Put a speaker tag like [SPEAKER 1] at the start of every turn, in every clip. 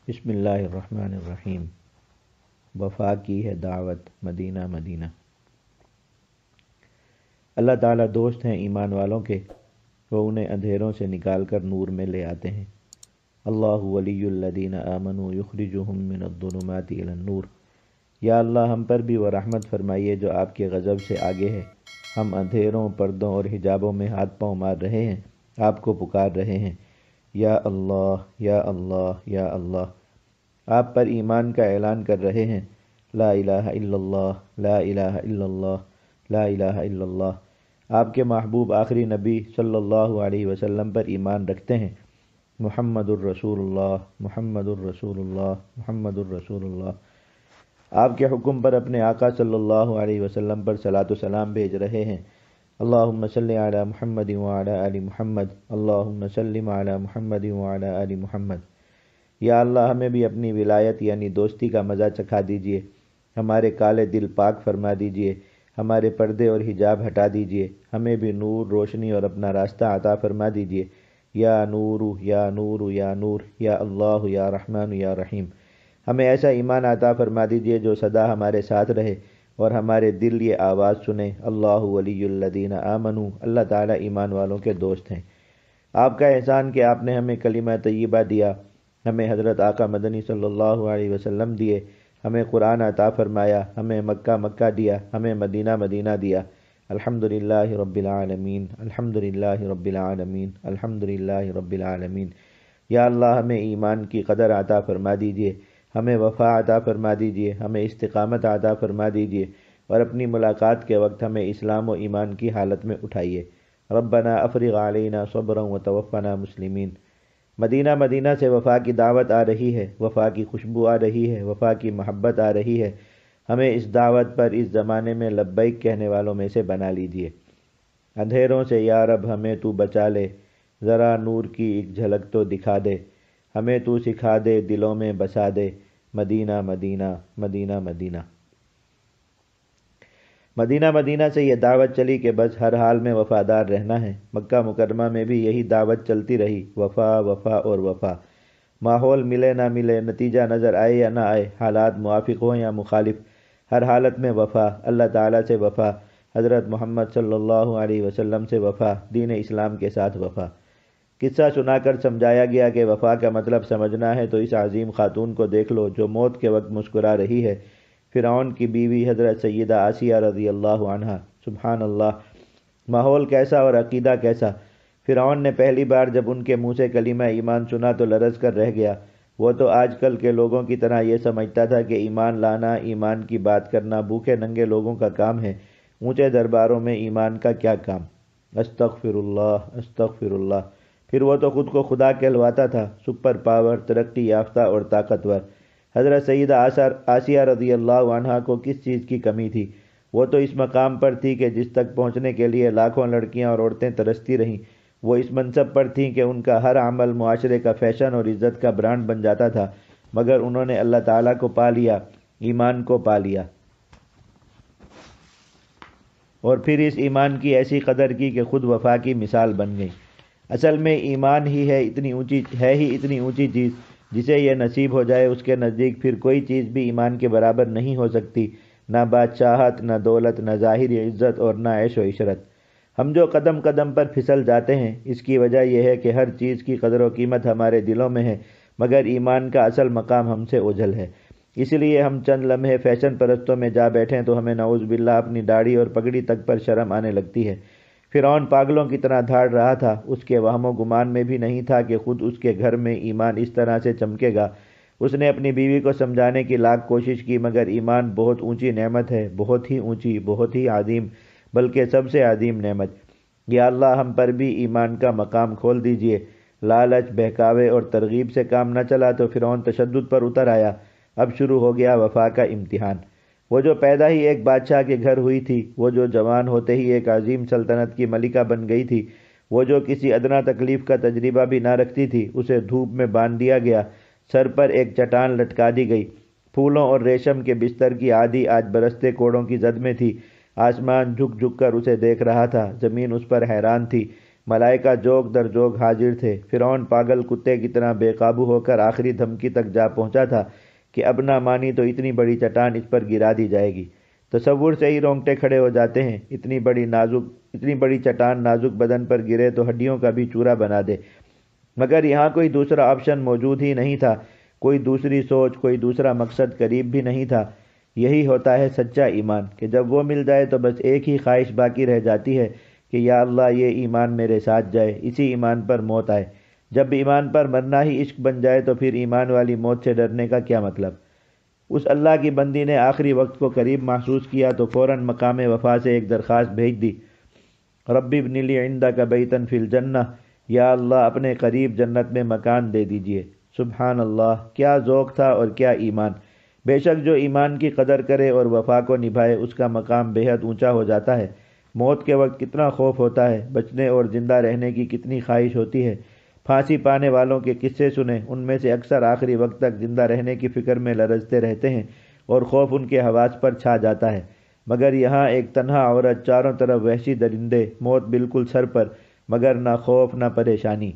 [SPEAKER 1] بسم اللہ الرحمن الرحیم۔ وفا کی ہے دعوت مدینہ مدینہ۔ اللہ تعالیٰ دوست ہیں ایمان والوں کے، وہ انہیں اندھیروں سے نکال کر نور میں لے آتے ہیں۔ اللہ ولی الذین آمنوا یخرجہم من الظلمات الی النور۔ یا اللہ ہم پر بھی وہ رحمت فرمائیے جو آپ کے غضب سے آگے ہے۔ ہم اندھیروں، پردوں اور حجابوں میں ہاتھ پاؤں مار رہے ہیں، آپ کو پکار رہے ہیں، یا اللہ یا اللہ یا اللہ۔ آپ پر ایمان کا اعلان کر رہے ہیں، لا الہ الا اللہ لا الہ الا اللہ لا الہ الا اللہ۔ آپ کے محبوب آخری نبی صلی اللہ علیہ وسلم پر ایمان رکھتے ہیں، محمد الرسول اللہ محمد الرسول اللہ محمد الرسول اللہ۔ آپ کے حکم پر اپنے آقا صلی اللہ علیہ وسلم پر صلاۃ و سلام بھیج رہے ہیں، اللہم صلی علی محمد وعلی آل محمد اللہم سلم علی محمد وعلی آل محمد۔ یا اللہ ہمیں بھی اپنی ولایت یعنی دوستی کا مزہ چکھا دیجئے، ہمارے کالے دل پاک فرما دیجئے، ہمارے پردے اور حجاب ہٹا دیجئے، ہمیں بھی نور، روشنی اور اپنا راستہ عطا فرما دیجئے۔ یا نور یا نور یا نور یا اللہ یا رحمان یا رحیم۔ ہمیں ایسا ایمان عطا فرما دیجئے جو سدا ہمارے ساتھ رہے اور ہمارے دل یہ آواز سنے، اللہ ولی الذین آمنوا، اللہ تعالیٰ ایمان والوں کے دوست ہیں۔ آپ کا احسان کہ آپ نے ہمیں کلمہ طیبہ دیا، ہمیں حضرت آقا مدنی صلی اللہ علیہ وسلم دیے، ہمیں قرآن عطا فرمایا، ہمیں مکہ مکہ دیا، ہمیں مدینہ مدینہ دیا۔ الحمدللہ رب العالمین الحمدللہ رب العالمین الحمدللہ رب العالمین۔ یا اللہ ہمیں ایمان کی قدر عطا فرما دیجئے، ہمیں وفا عطا فرما دیجئے، ہمیں استقامت عطا فرما دیجئے، اور اپنی ملاقات کے وقت ہمیں اسلام و ایمان کی حالت میں اٹھائیے۔ ربنا افرغ علینا صبرا وتوفنا مسلمین۔ مدینہ مدینہ سے وفا کی دعوت آ رہی ہے، وفا کی خوشبو آ رہی ہے، وفا کی محبت آ رہی ہے۔ ہمیں اس دعوت پر اس زمانے میں لبیک کہنے والوں میں سے بنا لیجئے۔ اندھیروں سے یا رب ہمیں تو بچا لے، ذرا نور کی ایک جھلک تو دکھا دے، ہمیں تو سکھا دے، دلوں میں بسا دے، مدینہ مدینہ مدینہ مدینہ۔ مدینہ مدینہ سے یہ دعوت چلی کہ بس ہر حال میں وفادار رہنا ہے۔ مکہ مکرمہ میں بھی یہی دعوت چلتی رہی، وفا وفا اور وفا۔ ماحول ملے نہ ملے، نتیجہ نظر آئے یا نہ آئے، حالات موافق ہوں یا مخالف، ہر حالت میں وفا، اللہ تعالیٰ سے وفا، حضرت محمد صلی اللہ علیہ وسلم سے وفا، دین اسلام کے ساتھ وفا۔ قصہ سنا کر سمجھایا گیا کہ وفا کا مطلب سمجھنا ہے تو اس عظیم خاتون کو دیکھ لو جو موت کے وقت مسکرا رہی ہے، فرعون کی بیوی حضرت سیدہ آسیہ رضی اللہ عنہا۔ سبحان اللہ، ماحول کیسا اور عقیدہ کیسا۔ فرعون نے پہلی بار جب ان کے منہ سے کلمہ ایمان سنا تو لرز کر رہ گیا۔ وہ تو آج کل کے لوگوں کی طرح یہ سمجھتا تھا کہ ایمان لانا، ایمان کی بات کرنا بھوکے ننگے لوگوں کا کام ہے، اونچے درباروں میں ایمان کا کیا کام۔ استغفر اللہ استغفر اللہ۔ پھر وہ تو خود کو خدا کہلواتا تھا، سپر پاور، ترقی یافتہ اور طاقتور۔ حضرت سیدہ آسیہ رضی اللہ عنہا کو کس چیز کی کمی تھی؟ وہ تو اس مقام پر تھی کہ جس تک پہنچنے کے لیے لاکھوں لڑکیاں اور عورتیں ترستی رہیں۔ وہ اس منصب پر تھیں کہ ان کا ہر عمل معاشرے کا فیشن اور عزت کا برانڈ بن جاتا تھا، مگر انہوں نے اللہ تعالیٰ کو پا لیا، ایمان کو پا لیا، اور پھر اس ایمان کی ایسی قدر کی کہ خود وفا کی مثال بن گئی۔ اصل میں ایمان ہی ہے اتنی اونچی چیز، جسے یہ نصیب ہو جائے اس کے نزدیک پھر کوئی چیز بھی ایمان کے برابر نہیں ہو سکتی، نہ بادشاہت، نہ دولت، نہ ظاہری عزت اور نہ عیش و عشرت۔ ہم جو قدم قدم پر پھسل جاتے ہیں، اس کی وجہ یہ ہے کہ ہر چیز کی قدر و قیمت ہمارے دلوں میں ہے، مگر ایمان کا اصل مقام ہم سے اوجھل ہے۔ اس لیے ہم چند لمحے فیشن پرستوں میں جا بیٹھیں تو ہمیں نعوذ باللہ اپنی داڑھی اور پگڑی تک پر شرم آنے لگتی ہے۔ فرعون پاگلوں کی طرح دھاڑ رہا تھا، اس کے وہم و گمان میں بھی نہیں تھا کہ خود اس کے گھر میں ایمان اس طرح سے چمکے گا۔ اس نے اپنی بیوی کو سمجھانے کی لاکھ کوشش کی، مگر ایمان بہت اونچی نعمت ہے، بہت ہی اونچی، بہت ہی عظیم، بلکہ سب سے عظیم نعمت۔ یا اللہ ہم پر بھی ایمان کا مقام کھول دیجئے۔ لالچ، بہکاوے اور ترغیب سے کام نہ چلا تو فرعون تشدد پر اتر آیا۔ اب شروع ہو گیا وفا کا امتحان۔ وہ جو پیدا ہی ایک بادشاہ کے گھر ہوئی تھی، وہ جو جوان ہوتے ہی ایک عظیم سلطنت کی ملکہ بن گئی تھی، وہ جو کسی ادنا تکلیف کا تجربہ بھی نہ رکھتی تھی، اسے دھوپ میں باندھ دیا گیا، سر پر ایک چٹان لٹکا دی گئی، پھولوں اور ریشم کے بستر کی عادی آج برستے کوڑوں کی زد میں تھی۔ آسمان جھک جھک کر اسے دیکھ رہا تھا، زمین اس پر حیران تھی، ملائکہ جوک در جوک حاضر تھے۔ فرعون پاگل کتے کی طرح بے قابو ہو کر آخری دھمکی تک جا پہنچا تھا کہ اب نہ مانی تو اتنی بڑی چٹان اس پر گرا دی جائے گی۔ تصور سے ہی رونگٹے کھڑے ہو جاتے ہیں، اتنی بڑی چٹان نازک بدن پر گرے تو ہڈیوں کا بھی چورا بنا دے۔ مگر یہاں کوئی دوسرا آپشن موجود ہی نہیں تھا، کوئی دوسری سوچ، کوئی دوسرا مقصد قریب بھی نہیں تھا۔ یہی ہوتا ہے سچا ایمان کہ جب وہ مل جائے تو بس ایک ہی خواہش باقی رہ جاتی ہے کہ یا اللہ یہ ایمان میرے ساتھ جائے، اسی ایمان پر موت آئے۔ جب ایمان پر مرنا ہی عشق بن جائے تو پھر ایمان والی موت سے ڈرنے کا کیا مطلب؟ اس اللہ کی بندی نے آخری وقت کو قریب محسوس کیا تو فوراً مقام وفا سے ایک درخواست بھیج دی، رب ابن لی عندک بیتا فی الجنہ، یا اللہ اپنے قریب جنت میں مکان دے دیجئے۔ سبحان اللہ، کیا ذوق تھا اور کیا ایمان! بے شک جو ایمان کی قدر کرے اور وفا کو نبھائے اس کا مقام بے حد اونچا ہو جاتا ہے۔ موت کے وقت کتنا خوف ہوتا ہے، بچنے اور زندہ رہنے کی کتنی خواہش ہوتی ہے۔ پھانسی پانے والوں کے قصے سنیں، ان میں سے اکثر آخری وقت تک زندہ رہنے کی فکر میں لرزتے رہتے ہیں اور خوف ان کے حواس پر چھا جاتا ہے۔ مگر یہاں ایک تنہا عورت، چاروں طرف وحشی درندے، موت بالکل سر پر، مگر نہ خوف نہ پریشانی۔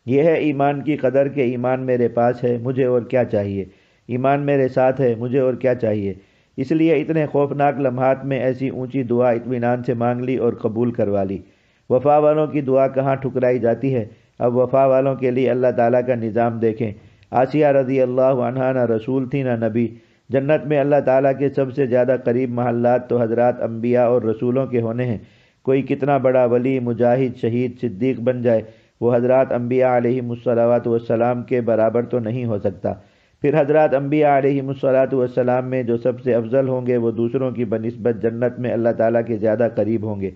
[SPEAKER 1] یہ ہے ایمان کی قدر کہ ایمان میرے پاس ہے، مجھے اور کیا چاہیے؟ ایمان میرے ساتھ ہے، مجھے اور کیا چاہیے؟ اس لیے اتنے خوفناک لمحات میں ایسی اونچی دعا اطمینان سے مانگ لی اور قبول کروا لی۔ وفا والوں کی دعا کہاں ٹھکرائی جاتی ہے۔ اب وفا والوں کے لیے اللہ تعالیٰ کا نظام دیکھیں۔ آسیہ رضی اللہ عنہا نہ رسول تھی نہ نبی۔ جنت میں اللہ تعالیٰ کے سب سے زیادہ قریب محلات تو حضرات انبیاء اور رسولوں کے ہونے ہیں۔ کوئی کتنا بڑا ولی، مجاہد، شہید، صدیق بن جائے، وہ حضرات انبیاء علیہم الصلوۃ والسلام کے برابر تو نہیں ہو سکتا۔ پھر حضرات انبیاء علیہم الصلوۃ والسلام میں جو سب سے افضل ہوں گے وہ دوسروں کی بنسبت جنت میں اللہ تعالیٰ کے زیادہ قریب ہوں گے۔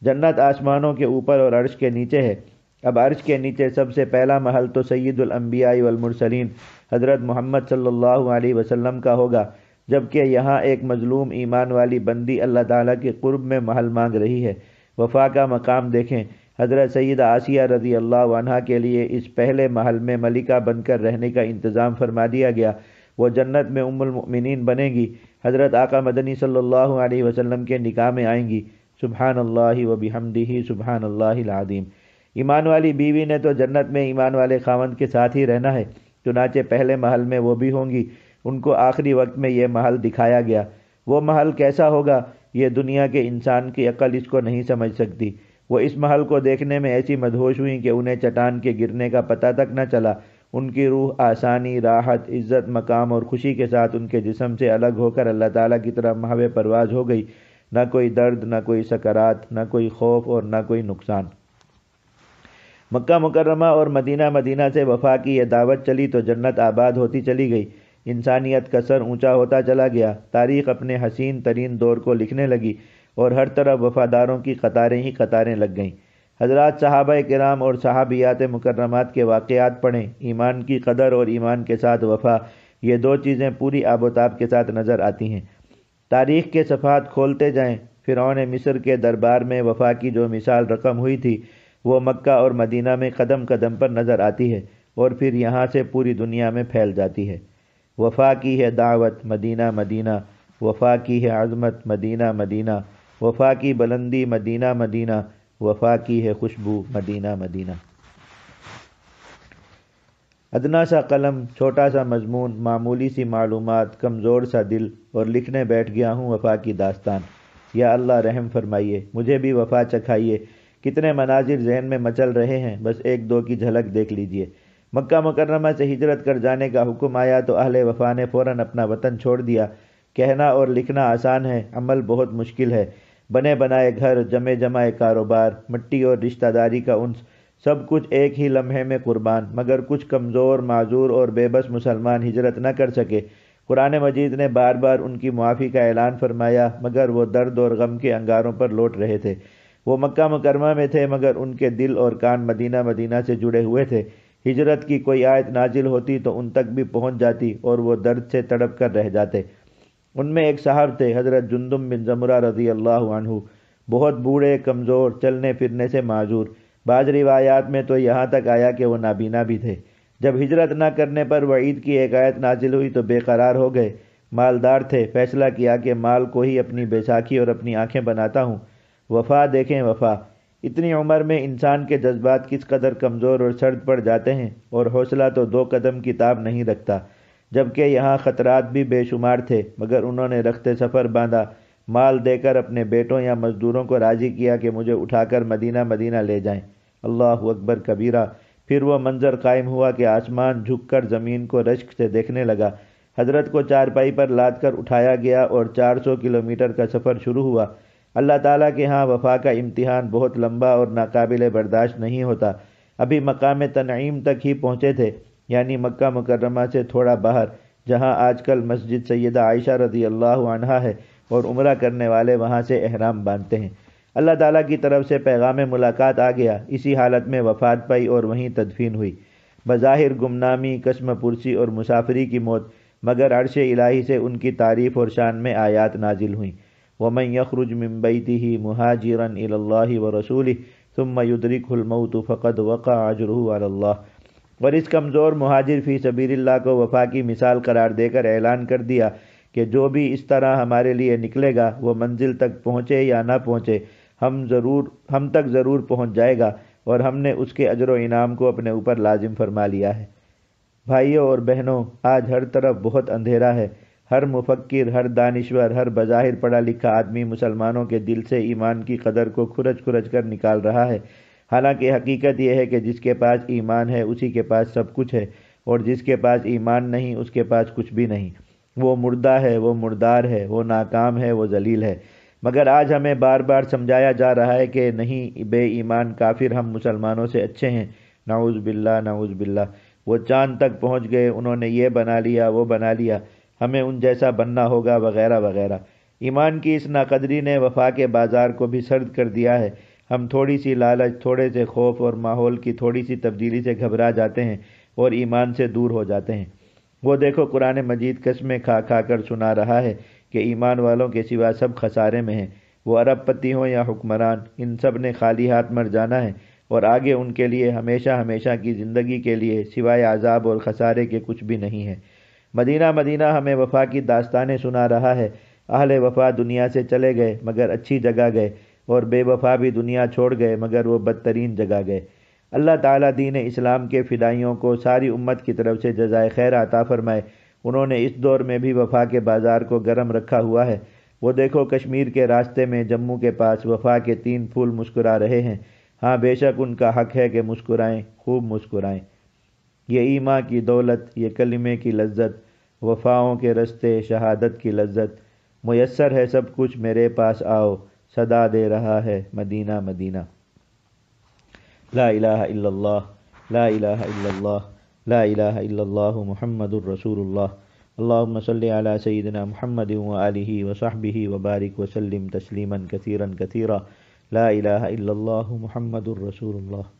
[SPEAKER 1] جنت آسمانوں کے اوپر اور عرش کے نیچے ہے۔ اب عرش کے نیچے سب سے پہلا محل تو سید الانبیاء والمرسلین حضرت محمد صلی اللہ علیہ وسلم کا ہوگا، جبکہ یہاں ایک مظلوم ایمان والی بندی اللہ تعالیٰ کے قرب میں محل مانگ رہی ہے۔ وفا کا مقام دیکھیں۔ حضرت سیدہ آسیہ رضی اللہ عنہا کے لیے اس پہلے محل میں ملکہ بن کر رہنے کا انتظام فرما دیا گیا۔ وہ جنت میں ام المؤمنین بنیں گی، حضرت آقا مدنی صلی اللہ علیہ وسلم کے نکاح میں آئیں گی۔ سبحان اللہ و بحمدہ سبحان اللہ العظیم۔ ایمان والی بیوی نے تو جنت میں ایمان والے خاوند کے ساتھ ہی رہنا ہے، چنانچہ پہلے محل میں وہ بھی ہوں گی۔ ان کو آخری وقت میں یہ محل دکھایا گیا۔ وہ محل کیسا ہوگا یہ دنیا کے انسان کی عقل اس کو نہیں سمجھ سکتی۔ وہ اس محل کو دیکھنے میں ایسی مدہوش ہوئیں کہ انہیں چٹان کے گرنے کا پتہ تک نہ چلا۔ ان کی روح آسانی، راحت، عزت، مقام اور خوشی کے ساتھ ان کے جسم سے الگ ہو کر اللہ تعالیٰ کی طرف محو پرواز ہو گئی۔ نہ کوئی درد، نہ کوئی سکرات، نہ کوئی خوف اور نہ کوئی نقصان۔ مکہ مکرمہ اور مدینہ سے وفا کی یہ دعوت چلی تو جنت آباد ہوتی چلی گئی۔ انسانیت کا سر اونچا ہوتا چلا گیا۔ تاریخ اپنے حسین ترین دور کو لکھنے لگی اور ہر طرف وفاداروں کی قطاریں ہی قطاریں لگ گئیں۔ حضرات صحابہ کرام اور صحابیات مکرمات کے واقعات پڑھیں۔ ایمان کی قدر اور ایمان کے ساتھ وفا، یہ دو چیزیں پوری آب و تاب کے ساتھ نظر آتی ہیں۔ تاریخ کے صفحات کھولتے جائیں۔ فرعون مصر کے دربار میں وفا کی جو مثال رقم ہوئی تھی وہ مکہ اور مدینہ میں قدم قدم پر نظر آتی ہے اور پھر یہاں سے پوری دنیا میں پھیل جاتی ہے۔ وفا کی ہے دعوت، مدینہ مدینہ، وفا کی ہے عظمت، مدینہ مدینہ، وفا کی بلندی، مدینہ مدینہ، وفا کی ہے خوشبو، مدینہ مدینہ۔ ادنا سا قلم، چھوٹا سا مضمون، معمولی سی معلومات، کمزور سا دل، اور لکھنے بیٹھ گیا ہوں وفا کی داستان۔ یا اللہ رحم فرمائیے، مجھے بھی وفا چکھائیے۔ کتنے مناظر ذہن میں مچل رہے ہیں، بس ایک دو کی جھلک دیکھ لیجئے۔ مکہ مکرمہ سے ہجرت کر جانے کا حکم آیا تو اہل وفا نے فوراً اپنا وطن چھوڑ دیا۔ کہنا اور لکھنا آسان ہے، عمل بہت مشکل ہے۔ بنے بنائے گھر، جمے جمائے کاروبار، مٹی اور رشتہ داری کا انس، سب کچھ ایک ہی لمحے میں قربان۔ مگر کچھ کمزور، معذور اور بے بس مسلمان ہجرت نہ کر سکے۔ قرآن مجید نے بار بار ان کی معافی کا اعلان فرمایا، مگر وہ درد اور غم کے انگاروں پر لوٹ رہے تھے۔ وہ مکہ مکرمہ میں تھے مگر ان کے دل اور کان مدینہ مدینہ سے جڑے ہوئے تھے۔ ہجرت کی کوئی آیت نازل ہوتی تو ان تک بھی پہنچ جاتی اور وہ درد سے تڑپ کر رہ جاتے۔ ان میں ایک صاحب تھے، حضرت جندب بن زمرہ رضی اللہ عنہ، بہت بوڑھے، کمزور، چلنے پھرنے سے معذور۔ بعض روایات میں تو یہاں تک آیا کہ وہ نابینا بھی تھے۔ جب ہجرت نہ کرنے پر وعید کی ایک آیت نازل ہوئی تو بے قرار ہو گئے۔ مالدار تھے، فیصلہ کیا کہ مال کو ہی اپنی بیساکھی اور اپنی آنکھیں بناتا ہوں۔ وفا دیکھیں وفا، اتنی عمر میں انسان کے جذبات کس قدر کمزور اور سرد پڑ جاتے ہیں، اور حوصلہ تو 2 قدم کی تاب نہیں رکھتا، جبکہ یہاں خطرات بھی بے شمار تھے، مگر انہوں نے رخت سفر باندھا، مال دے کر اپنے بیٹوں یا مزدوروں کو راضی کیا کہ مجھے اٹھا کر مدینہ مدینہ لے جائیں۔ اللہ اکبر کبیرہ۔ پھر وہ منظر قائم ہوا کہ آسمان جھک کر زمین کو رشک سے دیکھنے لگا، حضرت کو چارپائی پر لاد کر اٹھایا گیا اور 400 کلومیٹر کا سفر شروع ہوا۔ اللہ تعالیٰ کے ہاں وفا کا امتحان بہت لمبا اور ناقابل برداشت نہیں ہوتا۔ ابھی مقام تنعیم تک ہی پہنچے تھے، یعنی مکہ مکرمہ سے تھوڑا باہر، جہاں آج کل مسجد سیدہ عائشہ رضی اللہ عنہا ہے، اور عمرہ کرنے والے وہاں سے احرام باندھتے ہیں۔ اللہ تعالیٰ کی طرف سے پیغام ملاقات آ گیا، اسی حالت میں وفات پائی اور وہیں تدفین ہوئی۔ بظاہر گمنامی، قسم پرسی اور مسافری کی موت، مگر عرش الہی سے ان کی تعریف اور شان میں آیات نازل ہوئیں۔ وَمَن يَخْرُجْ مِن بَيْتِهِ مُهَاجِرًا إِلَى اللَّهِ وَرَسُولِهِ ثُمَّ يُدْرِكْهُ الْمَوْتُ فَقَدْ وَقَعَ أَجْرُهُ عَلَى اللَّهِ۔ اور اس کمزور مہاجر فی سبیل اللہ کو وفا کی مثال قرار دے کر اعلان کر دیا کہ جو بھی اس طرح ہمارے لیے نکلے گا وہ منزل تک پہنچے یا نہ پہنچے، ہم تک ضرور پہنچ جائے گا، اور ہم نے اس کے اجر و انعام کو اپنے اوپر لازم فرما لیا ہے۔ بھائیوں اور بہنوں، آج ہر طرف بہت اندھیرا ہے۔ ہر مفکر، ہر دانشور، ہر بظاہر پڑھا لکھا آدمی مسلمانوں کے دل سے ایمان کی قدر کو کھرچ کھرچ کر نکال رہا ہے، حالانکہ حقیقت یہ ہے کہ جس کے پاس ایمان ہے اسی کے پاس سب کچھ ہے، اور جس کے پاس ایمان نہیں اس کے پاس کچھ بھی نہیں۔ وہ مردہ ہے، وہ مردار ہے، وہ ناکام ہے، وہ ذلیل ہے۔ مگر آج ہمیں بار بار سمجھایا جا رہا ہے کہ نہیں، بے ایمان کافر ہم مسلمانوں سے اچھے ہیں، نعوذ باللہ نعوذ باللہ، وہ چاند تک پہنچ گئے، انہوں نے یہ بنا لیا، وہ بنا لیا، ہمیں ان جیسا بننا ہوگا، وغیرہ وغیرہ۔ ایمان کی اس ناقدری نے وفا کے بازار کو بھی سرد کر دیا ہے۔ ہم تھوڑی سی لالچ، تھوڑے سے خوف اور ماحول کی تھوڑی سی تبدیلی سے گھبرا جاتے ہیں اور ایمان سے دور ہو جاتے ہیں۔ وہ دیکھو، قرآن مجید قسمیں کھا کھا کر سنا رہا ہے کہ ایمان والوں کے سوا سب خسارے میں ہیں۔ وہ ارب پتی ہوں یا حکمران، ان سب نے خالی ہاتھ مر جانا ہے، اور آگے ان کے لیے ہمیشہ ہمیشہ کی زندگی کے لیے سوائے عذاب اور خسارے کے کچھ بھی نہیں ہے۔ مدینہ مدینہ ہمیں وفا کی داستانیں سنا رہا ہے۔ اہل وفا دنیا سے چلے گئے مگر اچھی جگہ گئے، اور بے وفا بھی دنیا چھوڑ گئے مگر وہ بدترین جگہ گئے۔ اللہ تعالیٰ دین اسلام کے فدائیوں کو ساری امت کی طرف سے جزائے خیر عطا فرمائے۔ انہوں نے اس دور میں بھی وفا کے بازار کو گرم رکھا ہوا ہے۔ وہ دیکھو، کشمیر کے راستے میں جموں کے پاس وفا کے 3 پھول مسکرا رہے ہیں۔ ہاں، بے شک ان کا حق ہے کہ مسکرائیں، خوب مسکرائیں۔ یہ ایمان کی دولت، یہ کلمے کی لذت، وفاؤں کے رستے، شہادت کی لذت، میسر ہے سب کچھ میرے پاس آؤ، صدا دے رہا ہے مدینہ مدینہ۔ لا الہ الا اللہ، لا الہ الا اللہ، لا الہ الا اللہ محمد الرسول اللہ۔ اللہم صلی علی سیدنا محمد وآلہ وصحبہ وبارک وسلم تسلیما کثیرا کثیرا۔ لا الہ الا اللہ محمد الرسول اللہ۔